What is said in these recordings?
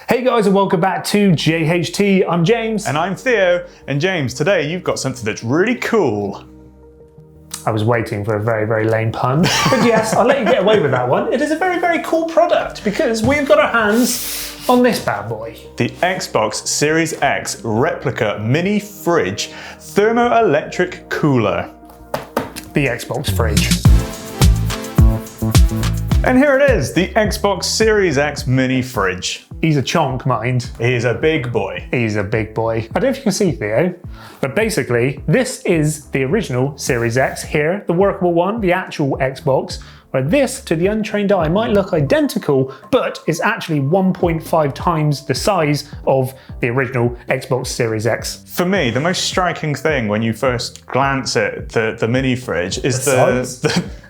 Hey guys, and welcome back to JHT. I'm James. And I'm Theo. And James, today you've got something that's really cool. I was waiting for a very, very lame pun. But yes, I'll let you get away with that one. It is a very, very cool product because we've got our hands on this bad boy. The Xbox Series X replica mini fridge thermoelectric cooler. The Xbox fridge. And here it is, the Xbox Series X mini fridge. He's a chonk, mind. He's a big boy. He's a big boy. I don't know if you can see, Theo, but basically, this is the original Series X here, the workable one, the actual Xbox, where this, to the untrained eye, might look identical, but is actually 1.5 times the size of the original Xbox Series X. For me, the most striking thing when you first glance at the mini fridge is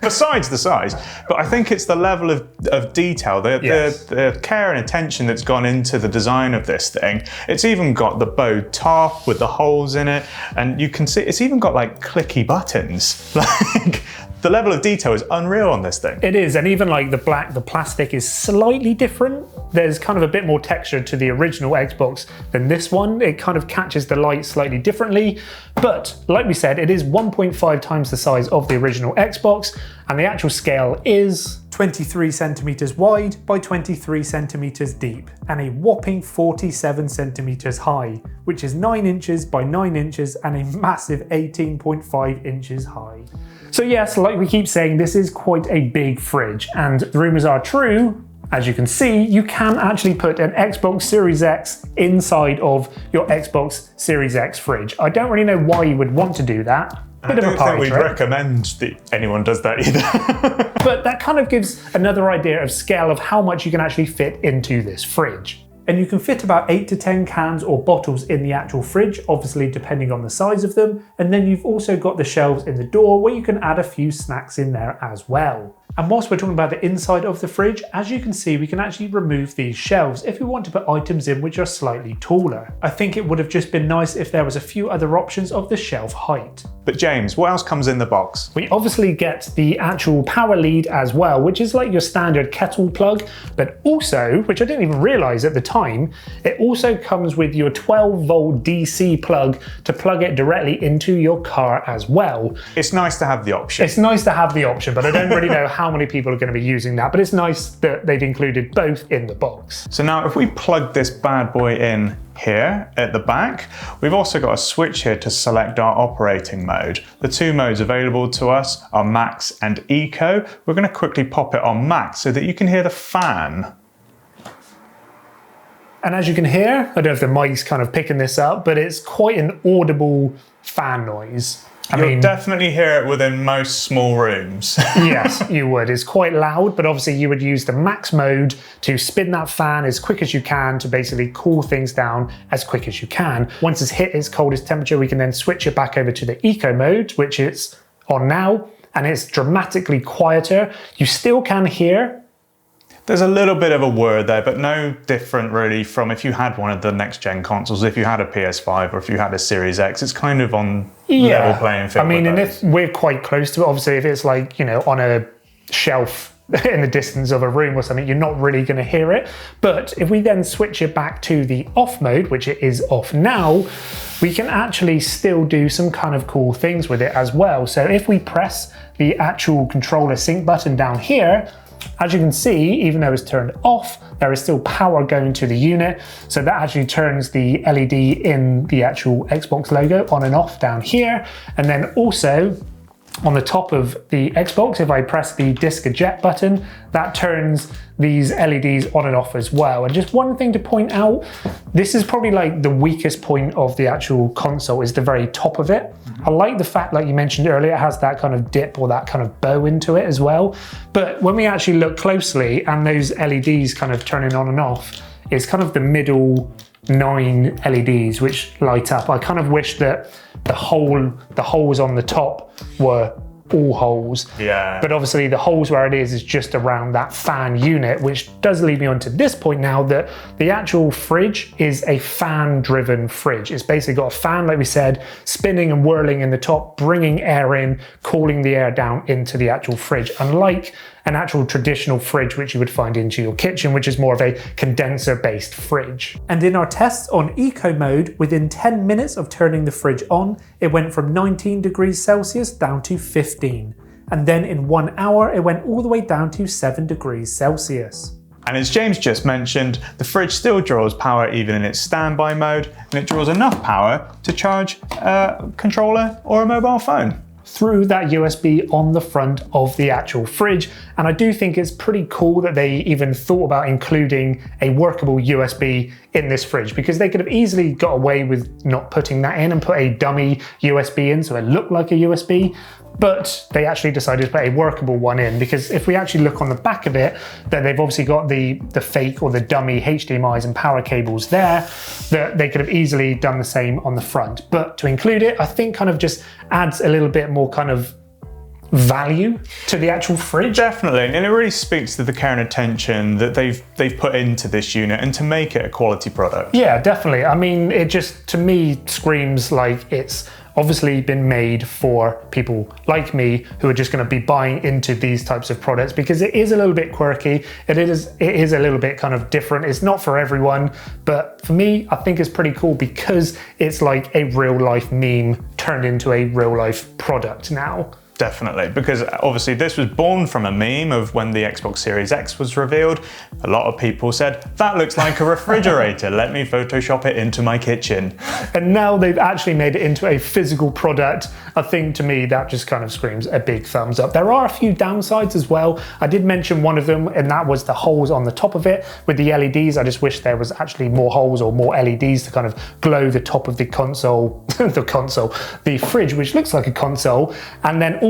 besides the size, but I think it's the level of detail, the care and attention that's gone into the design of this thing. It's even got the bowed top with the holes in it, and you can see it's even got like clicky buttons. Like, the level of detail is unreal on this thing. It is, and even like the plastic is slightly different. There's kind of a bit more texture to the original Xbox than this one. It kind of catches the light slightly differently. But like we said, it is 1.5 times the size of the original Xbox, and the actual scale is 23 centimeters wide by 23 centimeters deep, and a whopping 47 centimeters high, which is 9 inches by 9 inches and a massive 18.5 inches high. So yes, like we keep saying, this is quite a big fridge, and the rumors are true. As you can see, you can actually put an Xbox Series X inside of your Xbox Series X fridge. I don't really know why you would want to do that. I don't think we'd recommend that anyone does that either. But that kind of gives another idea of scale of how much you can actually fit into this fridge. And you can fit about 8 to 10 cans or bottles in the actual fridge, obviously depending on the size of them. And then you've also got the shelves in the door where you can add a few snacks in there as well. And whilst we're talking about the inside of the fridge, as you can see, we can actually remove these shelves if we want to put items in which are slightly taller. I think it would have just been nice if there was a few other options of the shelf height. But James, what else comes in the box? We obviously get the actual power lead as well, which is like your standard kettle plug, but also, which I didn't even realize at the time, it also comes with your 12-volt DC plug to plug it directly into your car as well. It's nice to have the option. It's nice to have the option, but I don't really know how many people are going to be using that, but it's nice that they've included both in the box. So now if we plug this bad boy in here at the back, we've also got a switch here to select our operating mode. The two modes available to us are Max and Eco. We're going to quickly pop it on Max so that you can hear the fan. And as you can hear, I don't know if the mic's kind of picking this up, but it's quite an audible fan noise. You'll definitely hear it within most small rooms. Yes, you would. It's quite loud, but obviously you would use the max mode to spin that fan as quick as you can to basically cool things down as quick as you can. Once it's hit its coldest temperature, we can then switch it back over to the eco mode, which it's on now, and it's dramatically quieter. You still can hear. There's a little bit of a whir there, but no different really from if you had one of the next gen consoles, if you had a PS5 or if you had a Series X, it's kind of on level playing field. I mean, and if we're quite close to it, obviously if it's like, you know, on a shelf in the distance of a room or something, you're not really going to hear it. But if we then switch it back to the off mode, which it is off now, we can actually still do some kind of cool things with it as well. So if we press the actual controller sync button down here, as you can see, even though it's turned off, there is still power going to the unit. So that actually turns the LED in the actual Xbox logo on and off down here. And then also on the top of the Xbox, if I press the disc eject button, that turns these LEDs on and off as well. And just one thing to point out, this is probably like the weakest point of the actual console, is the very top of it. I like the fact, like you mentioned earlier, it has that kind of dip or that kind of bow into it as well. But when we actually look closely and those LEDs kind of turning on and off, it's kind of the middle 9 LEDs which light up. I kind of wish that the holes on the top were all holes. Yeah. But obviously the holes where it is just around that fan unit, which does lead me on to this point now, that the actual fridge is a fan driven fridge. It's basically got a fan, like we said, spinning and whirling in the top, bringing air in, cooling the air down into the actual fridge. Unlike an actual traditional fridge which you would find into your kitchen, which is more of a condenser-based fridge. And in our tests on eco mode, within 10 minutes of turning the fridge on, it went from 19 degrees Celsius down to 15. And then in 1 hour, it went all the way down to 7 degrees Celsius. And as James just mentioned, the fridge still draws power even in its standby mode, and it draws enough power to charge a controller or a mobile phone through that USB on the front of the actual fridge. And I do think it's pretty cool that they even thought about including a workable USB in this fridge, because they could have easily got away with not putting that in and put a dummy USB in so it looked like a USB. But they actually decided to put a workable one in, because if we actually look on the back of it, then they've obviously got the fake or the dummy HDMIs and power cables there, that they could have easily done the same on the front. But to include it, I think kind of just adds a little bit more kind of value to the actual fridge. Definitely, and it really speaks to the care and attention that they've put into this unit and to make it a quality product. Yeah, definitely. I mean, it just, to me, screams like it's obviously been made for people like me who are just going to be buying into these types of products, because it is a little bit quirky. It is a little bit kind of different. It's not for everyone, but for me, I think it's pretty cool because it's like a real life meme turned into a real life product now. Definitely, because obviously this was born from a meme of when the Xbox Series X was revealed. A lot of people said, that looks like a refrigerator, let me Photoshop it into my kitchen. And now they've actually made it into a physical product. I think to me that just kind of screams a big thumbs up. There are a few downsides as well. I did mention one of them, and that was the holes on the top of it with the LEDs. I just wish there was actually more holes or more LEDs to kind of glow the top of the console, the fridge, which looks like a console. And then also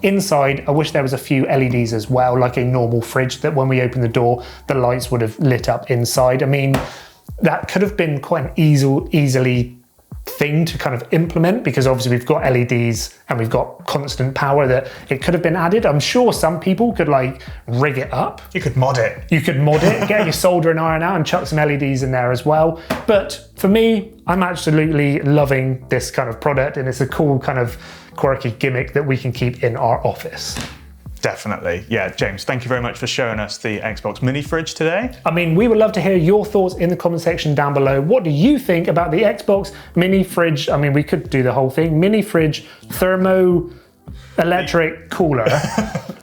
inside, I wish there was a few LEDs as well, like a normal fridge, that when we open the door, the lights would have lit up inside. I mean, that could have been quite an easily thing to kind of implement, because obviously we've got LEDs and we've got constant power, that it could have been added. I'm sure some people could like rig it up. You could mod it. You could mod it, get your solder and iron out and chuck some LEDs in there as well. But for me, I'm absolutely loving this kind of product, and it's a cool kind of quirky gimmick that we can keep in our office. Definitely. Yeah, James, thank you very much for showing us the Xbox mini fridge today. I mean, we would love to hear your thoughts in the comment section down below. What do you think about the Xbox mini fridge? I mean, we could do the whole thing. Mini fridge, thermo electric cooler.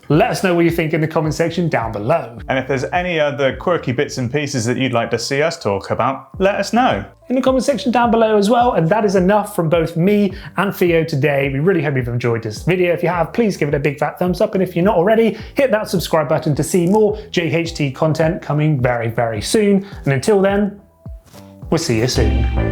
Let us know what you think in the comment section down below. And if there's any other quirky bits and pieces that you'd like to see us talk about, let us know in the comment section down below as well. And that is enough from both me and Theo today. We really hope you've enjoyed this video. If you have, please give it a big fat thumbs up. And if you're not already, hit that subscribe button to see more JHT content coming very, very soon. And until then, we'll see you soon.